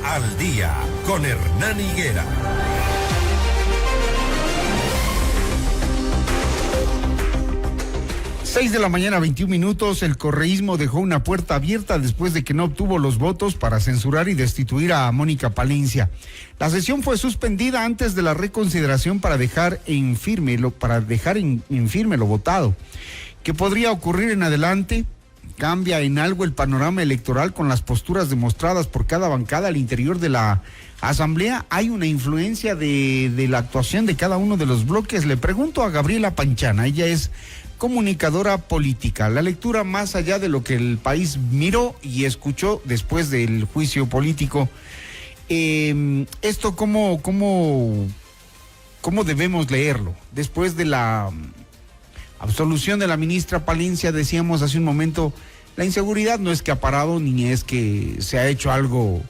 Al Día con Hernán Higuera. 6:21 a.m. El correísmo dejó una puerta abierta después de que no obtuvo los votos para censurar y destituir a Mónica Palencia. La sesión fue suspendida antes de la reconsideración para dejar en firme lo votado. ¿Qué podría ocurrir en adelante? ¿Cambia en algo el panorama electoral con las posturas demostradas por cada bancada al interior de la Asamblea? ¿Hay una influencia de la actuación de cada uno de los bloques? Le pregunto a Gabriela Panchana, ella es comunicadora política. La lectura más allá de lo que el país miró y escuchó después del juicio político. Esto, ¿cómo debemos leerlo? Después de la absolución de la ministra Palencia, decíamos hace un momento, la inseguridad no es que ha parado ni es que se ha hecho algo,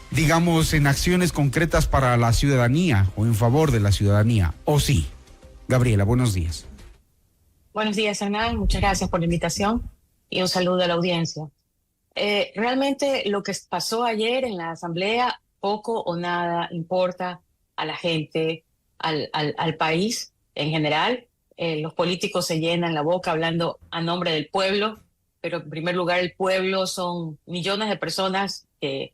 digamos, en acciones concretas para la ciudadanía o en favor de la ciudadanía, ¿o sí? Gabriela, buenos días. Buenos días, Hernán. Muchas gracias por la invitación y un saludo a la audiencia. Realmente lo que pasó ayer en la Asamblea poco o nada importa a la gente, al país en general. Los políticos se llenan la boca hablando a nombre del pueblo, pero en primer lugar el pueblo son millones de personas que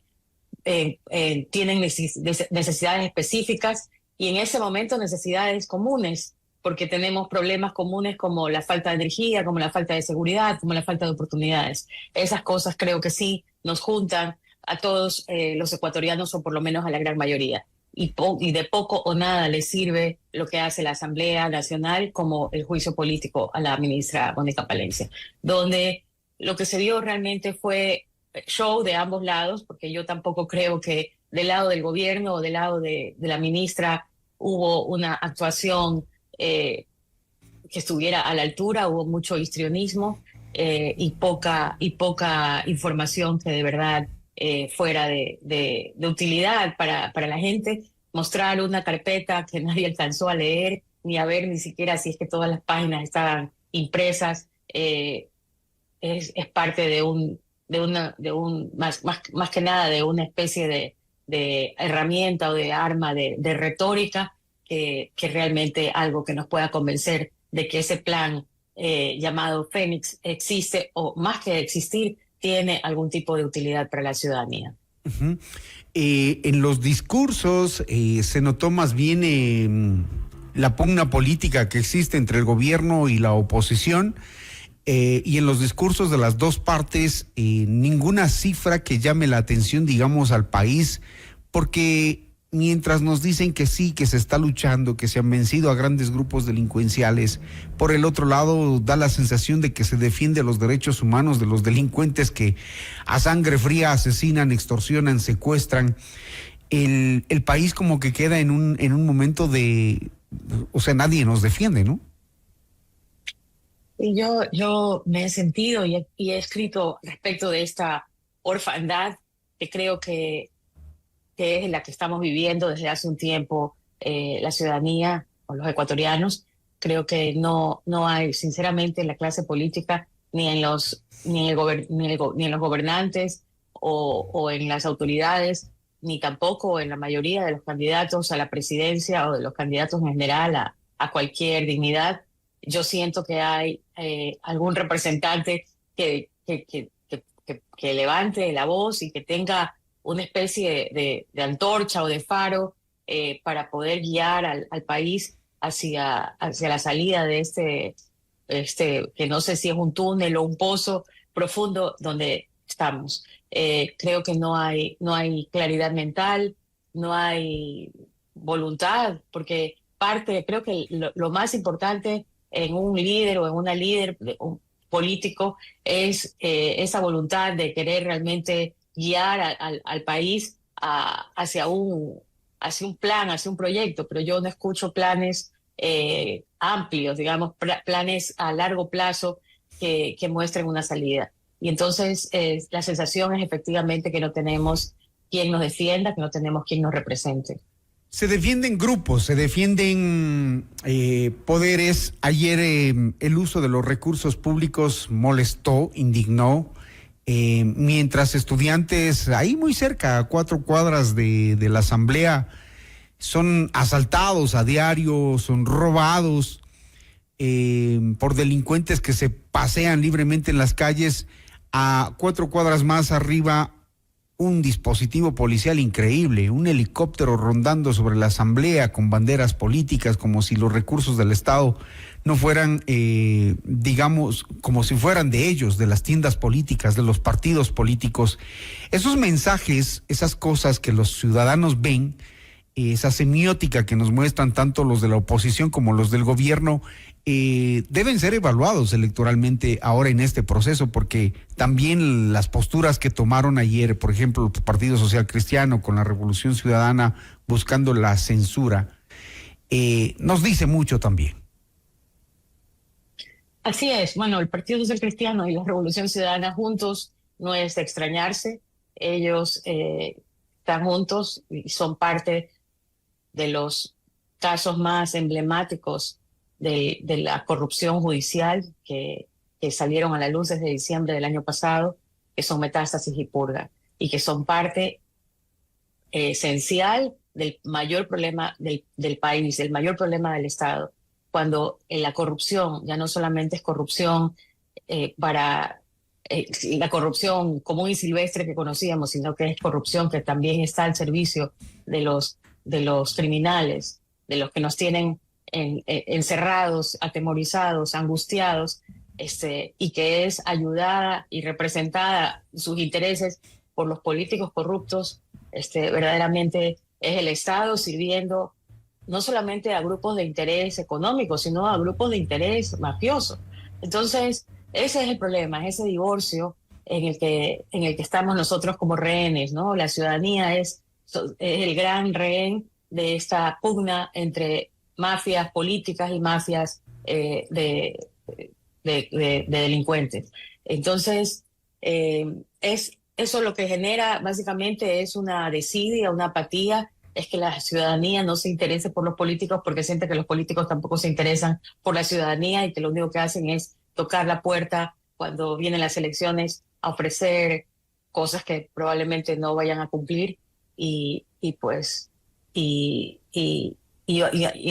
tienen necesidades específicas y en ese momento necesidades comunes, porque tenemos problemas comunes como la falta de energía, como la falta de seguridad, como la falta de oportunidades. Esas cosas creo que sí nos juntan a todos los ecuatorianos, o por lo menos a la gran mayoría. Y de poco o nada les sirve lo que hace la Asamblea Nacional como el juicio político a la ministra Mónica Palencia, donde lo que se dio realmente fue show de ambos lados, porque yo tampoco creo que del lado del gobierno o del lado de la ministra hubo una actuación que estuviera a la altura. Hubo mucho histrionismo y poca información que de verdad fuera de utilidad para la gente. Mostrar una carpeta que nadie alcanzó a leer ni a ver ni siquiera si es que todas las páginas estaban impresas es parte de un más que nada de una especie de herramienta o de arma de retórica que realmente algo que nos pueda convencer de que ese plan llamado Fénix existe, o más que existir, tiene algún tipo de utilidad para la ciudadanía. Uh-huh. En los discursos se notó más bien la pugna política que existe entre el gobierno y la oposición, y en los discursos de las dos partes ninguna cifra que llame la atención, digamos, al país, porque mientras nos dicen que sí, que se está luchando, que se han vencido a grandes grupos delincuenciales, por el otro lado da la sensación de que se defiende los derechos humanos de los delincuentes que a sangre fría asesinan, extorsionan, secuestran. El país como que queda en un momento de, o sea, nadie nos defiende, ¿no? Y yo me he sentido y he escrito respecto de esta orfandad que creo que es la que estamos viviendo desde hace un tiempo la ciudadanía o los ecuatorianos. Creo que no hay, sinceramente, en la clase política, ni en los gobernantes o en las autoridades, ni tampoco en la mayoría de los candidatos a la presidencia o de los candidatos en general a cualquier dignidad. Yo siento que hay algún representante que levante la voz y que tenga una especie de antorcha o de faro para poder guiar al país hacia la salida de este, que no sé si es un túnel o un pozo profundo donde estamos. Creo que no hay claridad mental, no hay voluntad, porque creo que lo más importante en un líder o en una líder político es esa voluntad de querer realmente guiar al país hacia un plan, hacia un proyecto, pero yo no escucho planes amplios, digamos, planes a largo plazo que muestren una salida. Y entonces la sensación es efectivamente que no tenemos quien nos defienda, que no tenemos quien nos represente. Se defienden grupos, se defienden poderes. Ayer el uso de los recursos públicos molestó, indignó. mientras estudiantes ahí muy cerca, a 4 cuadras de la asamblea, son asaltados a diario, son robados por delincuentes que se pasean libremente en las calles. A 4 cuadras más arriba, un dispositivo policial increíble, un helicóptero rondando sobre la asamblea con banderas políticas, como si los recursos del Estado no fueran, digamos, como si fueran de ellos, de las tiendas políticas, de los partidos políticos. Esos mensajes, esas cosas que los ciudadanos ven, esa semiótica que nos muestran tanto los de la oposición como los del gobierno, deben ser evaluados electoralmente ahora en este proceso, porque también las posturas que tomaron ayer, por ejemplo, el Partido Social Cristiano con la Revolución Ciudadana buscando la censura, nos dice mucho también. Así es. Bueno, el Partido Social Cristiano y la Revolución Ciudadana juntos no es de extrañarse. Ellos están juntos y son parte de los casos más emblemáticos de la corrupción judicial que salieron a la luz desde diciembre del año pasado, que son Metástasis y Purga, y que son parte esencial del mayor problema del país, del mayor problema del Estado, cuando la corrupción ya no solamente es corrupción para la corrupción común y silvestre que conocíamos, sino que es corrupción que también está al servicio de los criminales, de los que nos tienen encerrados, atemorizados, angustiados, y que es ayudada y representada sus intereses por los políticos corruptos. Verdaderamente es el Estado sirviendo no solamente a grupos de interés económico, sino a grupos de interés mafioso. Entonces, ese es el problema, es ese divorcio en el que estamos nosotros como rehenes, ¿no? La ciudadanía es el gran rehén de esta pugna entre mafias políticas y mafias de delincuentes. Entonces, es eso lo que genera básicamente es una desidia, una apatía, es que la ciudadanía no se interese por los políticos porque siente que los políticos tampoco se interesan por la ciudadanía y que lo único que hacen es tocar la puerta cuando vienen las elecciones a ofrecer cosas que probablemente no vayan a cumplir y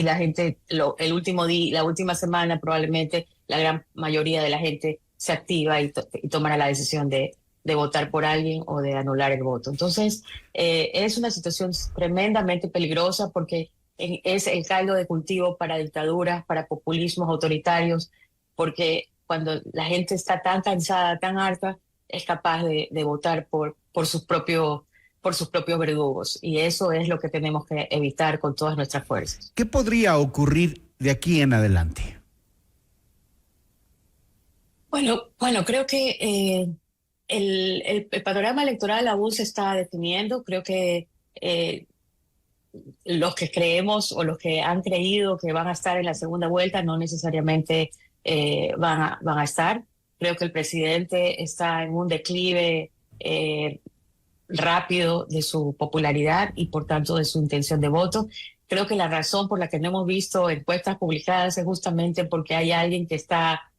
la gente, el último día, la última semana probablemente la gran mayoría de la gente se activa y tomará la decisión de votar por alguien o de anular el voto. Entonces, es una situación tremendamente peligrosa porque es el caldo de cultivo para dictaduras, para populismos autoritarios, porque cuando la gente está tan cansada, tan harta, es capaz de votar por sus propios verdugos. Y eso es lo que tenemos que evitar con todas nuestras fuerzas. ¿Qué podría ocurrir de aquí en adelante? Bueno, creo que el panorama electoral aún se está definiendo. Creo que los que creemos o los que han creído que van a estar en la segunda vuelta no necesariamente van a estar. Creo que el presidente está en un declive rápido de su popularidad y por tanto de su intención de voto. Creo que la razón por la que no hemos visto encuestas publicadas es justamente porque hay alguien que está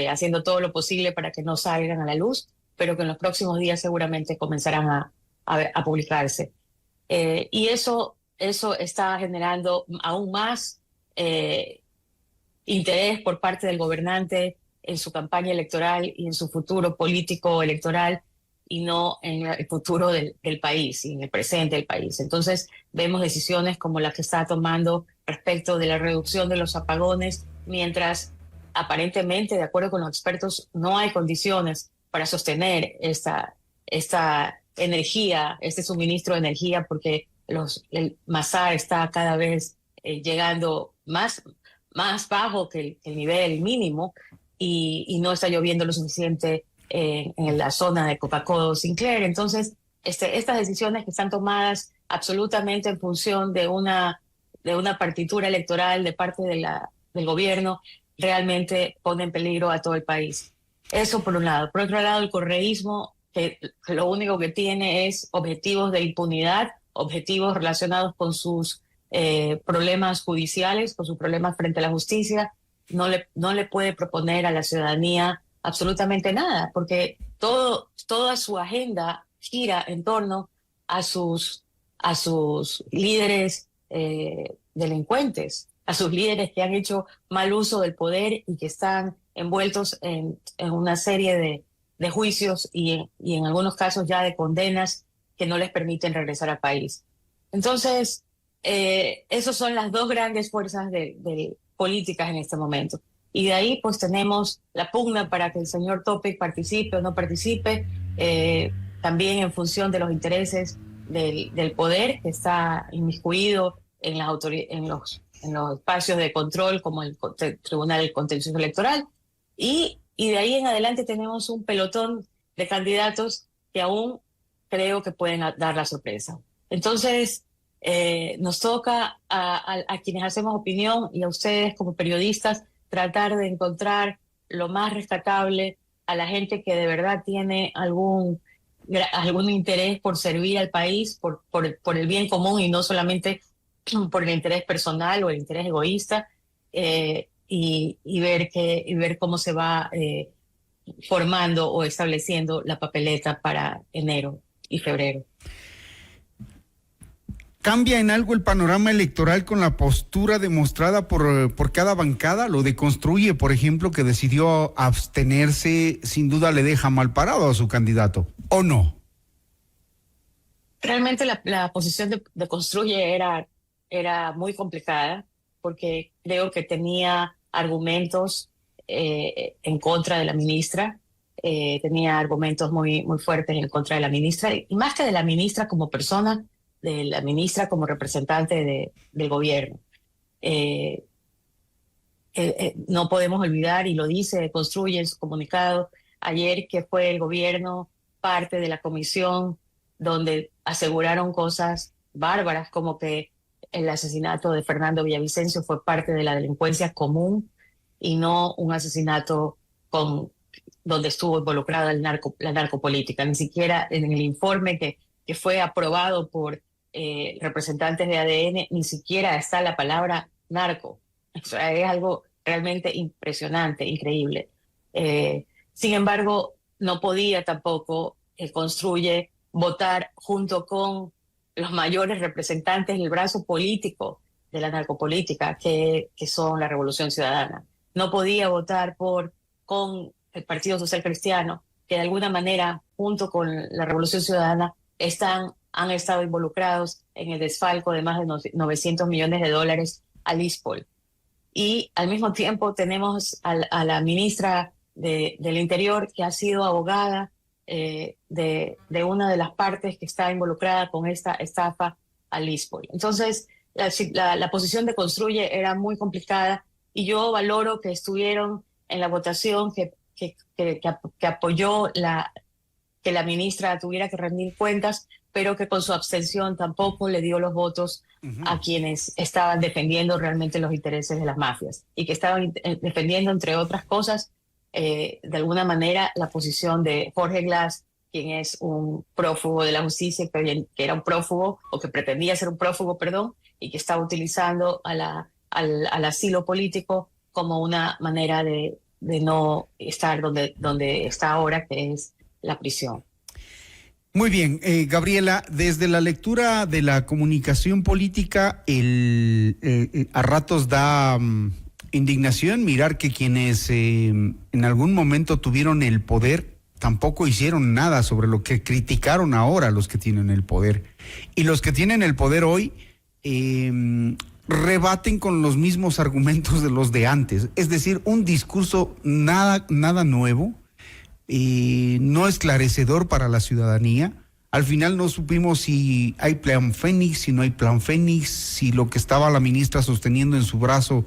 haciendo todo lo posible para que no salgan a la luz, pero que en los próximos días seguramente comenzarán a publicarse. Y eso está generando aún más interés por parte del gobernante en su campaña electoral y en su futuro político electoral, y no en el futuro del país y en el presente del país. Entonces vemos decisiones como las que está tomando respecto de la reducción de los apagones, mientras aparentemente, de acuerdo con los expertos, no hay condiciones para sostener esta energía, este suministro de energía, porque el Masar está cada vez llegando más bajo que el nivel mínimo y no está lloviendo lo suficiente en la zona de Copacodo Sinclair. Entonces, estas decisiones que están tomadas absolutamente en función de una partitura electoral de parte del gobierno realmente pone en peligro a todo el país. Eso por un lado. Por otro lado, el correísmo, que lo único que tiene es objetivos de impunidad, objetivos relacionados con sus problemas judiciales, con sus problemas frente a la justicia, no le puede proponer a la ciudadanía absolutamente nada, porque toda su agenda gira en torno a sus líderes delincuentes, a sus líderes que han hecho mal uso del poder y que están envueltos en una serie de juicios y en algunos casos ya de condenas que no les permiten regresar al país. Entonces, esas son las dos grandes fuerzas de políticas en este momento. Y de ahí pues tenemos la pugna para que el señor Topic participe o no participe, también en función de los intereses del poder que está inmiscuido en los espacios de control como el Tribunal Contencioso Electoral. Y de ahí en adelante tenemos un pelotón de candidatos que aún creo que pueden dar la sorpresa. Entonces, nos toca a quienes hacemos opinión y a ustedes como periodistas tratar de encontrar lo más rescatable a la gente que de verdad tiene algún interés por servir al país, por el bien común y no solamente por el interés personal o el interés egoísta, y ver cómo se va formando o estableciendo la papeleta para enero y febrero. ¿Cambia en algo el panorama electoral con la postura demostrada por cada bancada? Lo de Construye, por ejemplo, que decidió abstenerse, sin duda le deja mal parado a su candidato, ¿o no? Realmente la posición de Construye era muy complicada porque creo que tenía argumentos en contra de la ministra, tenía argumentos muy, muy fuertes en contra de la ministra, y más que de la ministra como persona, de la ministra como representante del gobierno. No podemos olvidar, y lo dice Construye en su comunicado ayer, que fue el gobierno parte de la comisión donde aseguraron cosas bárbaras como que el asesinato de Fernando Villavicencio fue parte de la delincuencia común y no un asesinato donde estuvo involucrada la narcopolítica. Ni siquiera en el informe que fue aprobado por representantes de ADN, ni siquiera está la palabra narco. O sea, es algo realmente impresionante, increíble. Sin embargo, no podía tampoco Construye votar junto con los mayores representantes del brazo político de la narcopolítica, que son la Revolución Ciudadana. No podía votar con el Partido Social Cristiano, que de alguna manera, junto con la Revolución Ciudadana, han estado involucrados en el desfalco de más de $900 millones al ISPOL. Y al mismo tiempo tenemos a la ministra del Interior, que ha sido abogada de una de las partes que está involucrada con esta estafa al ISPOL. Entonces, la posición de Construye era muy complicada y yo valoro que estuvieron en la votación que apoyó que la ministra tuviera que rendir cuentas, pero que con su abstención tampoco le dio los votos a quienes estaban defendiendo realmente los intereses de las mafias y que estaban defendiendo, entre otras cosas, de alguna manera la posición de Jorge Glass, quien es un prófugo de la justicia, que era un prófugo, o que pretendía ser un prófugo, perdón, y que estaba utilizando al asilo político como una manera de no estar donde está ahora, que es la prisión. Muy bien, Gabriela, desde la lectura de la comunicación política, a ratos da indignación mirar que quienes en algún momento tuvieron el poder tampoco hicieron nada sobre lo que criticaron ahora los que tienen el poder. Y los que tienen el poder hoy rebaten con los mismos argumentos de los de antes. Es decir, un discurso nada nuevo, no esclarecedor para la ciudadanía. Al final no supimos si hay plan Fénix, si no hay plan Fénix, si lo que estaba la ministra sosteniendo en su brazo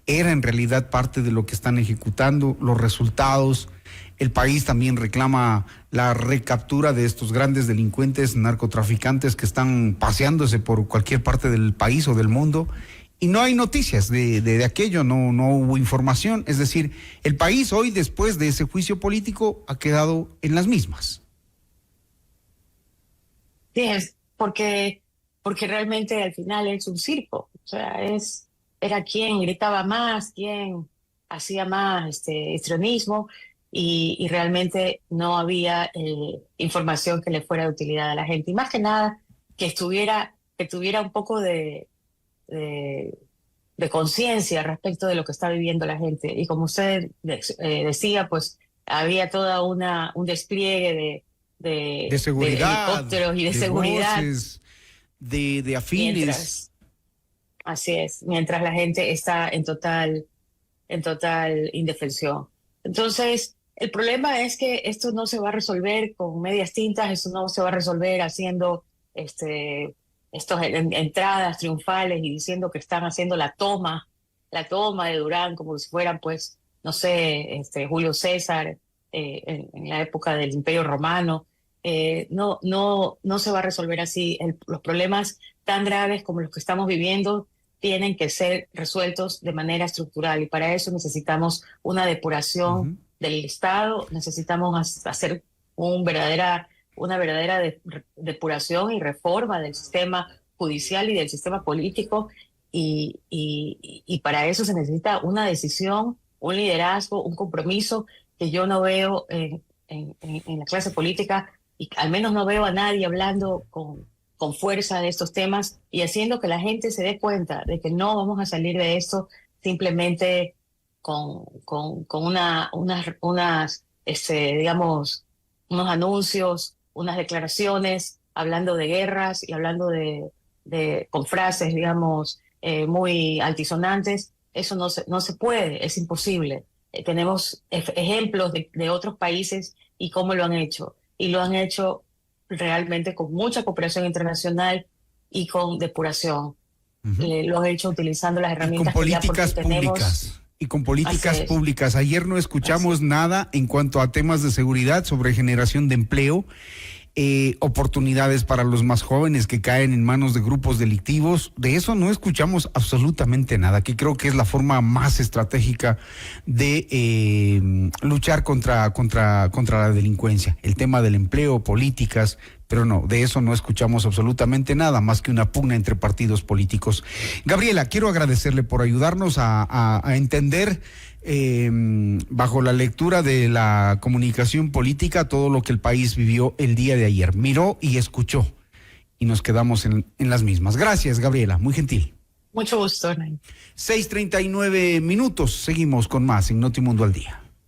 era en realidad parte de lo que están ejecutando, los resultados. El país también reclama la recaptura de estos grandes delincuentes narcotraficantes que están paseándose por cualquier parte del país o del mundo. Y no hay noticias de aquello, no hubo información. Es decir, el país hoy, después de ese juicio político, ha quedado en las mismas. Sí, es porque realmente al final es un circo. O sea, era quien gritaba más, quien hacía más histrionismo. y realmente no había información que le fuera de utilidad a la gente. Y más que nada, que tuviera un poco de, de conciencia respecto de lo que está viviendo la gente. Y como usted decía, pues había toda un despliegue De de seguridad, helicópteros y de de seguridad. voces, de afines. Así es, mientras la gente está en total indefensión. Entonces, el problema es que esto no se va a resolver con medias tintas, esto no se va a resolver haciendo entradas triunfales y diciendo que están haciendo la toma de Durán, como si fueran, pues, no sé, Julio César en la época del Imperio Romano. No se va a resolver así. Los problemas tan graves como los que estamos viviendo tienen que ser resueltos de manera estructural y para eso necesitamos una depuración del Estado, necesitamos hacer una verdadera depuración y reforma del sistema judicial y del sistema político y para eso se necesita una decisión, un liderazgo, un compromiso que yo no veo en la clase política y al menos no veo a nadie hablando con fuerza de estos temas y haciendo que la gente se dé cuenta de que no vamos a salir de esto simplemente con digamos, unos anuncios, unas declaraciones, hablando de guerras y hablando con frases, digamos, muy altisonantes. Eso no se puede, es imposible. Tenemos ejemplos de otros países y cómo lo han hecho. Y lo han hecho realmente con mucha cooperación internacional y con depuración. Lo han hecho utilizando las herramientas y con políticas que ya tenemos. Públicas. Y con políticas públicas. Ayer no escuchamos nada en cuanto a temas de seguridad sobre generación de empleo, oportunidades para los más jóvenes que caen en manos de grupos delictivos. De eso no escuchamos absolutamente nada, que creo que es la forma más estratégica de luchar contra la delincuencia. El tema del empleo, políticas, pero no, de eso no escuchamos absolutamente nada, más que una pugna entre partidos políticos. Gabriela, quiero agradecerle por ayudarnos a entender bajo la lectura de la comunicación política todo lo que el país vivió el día de ayer. Miró y escuchó y nos quedamos en las mismas. Gracias, Gabriela, muy gentil. Mucho gusto, Hernán. 6:39 minutos, seguimos con más en Notimundo al Día.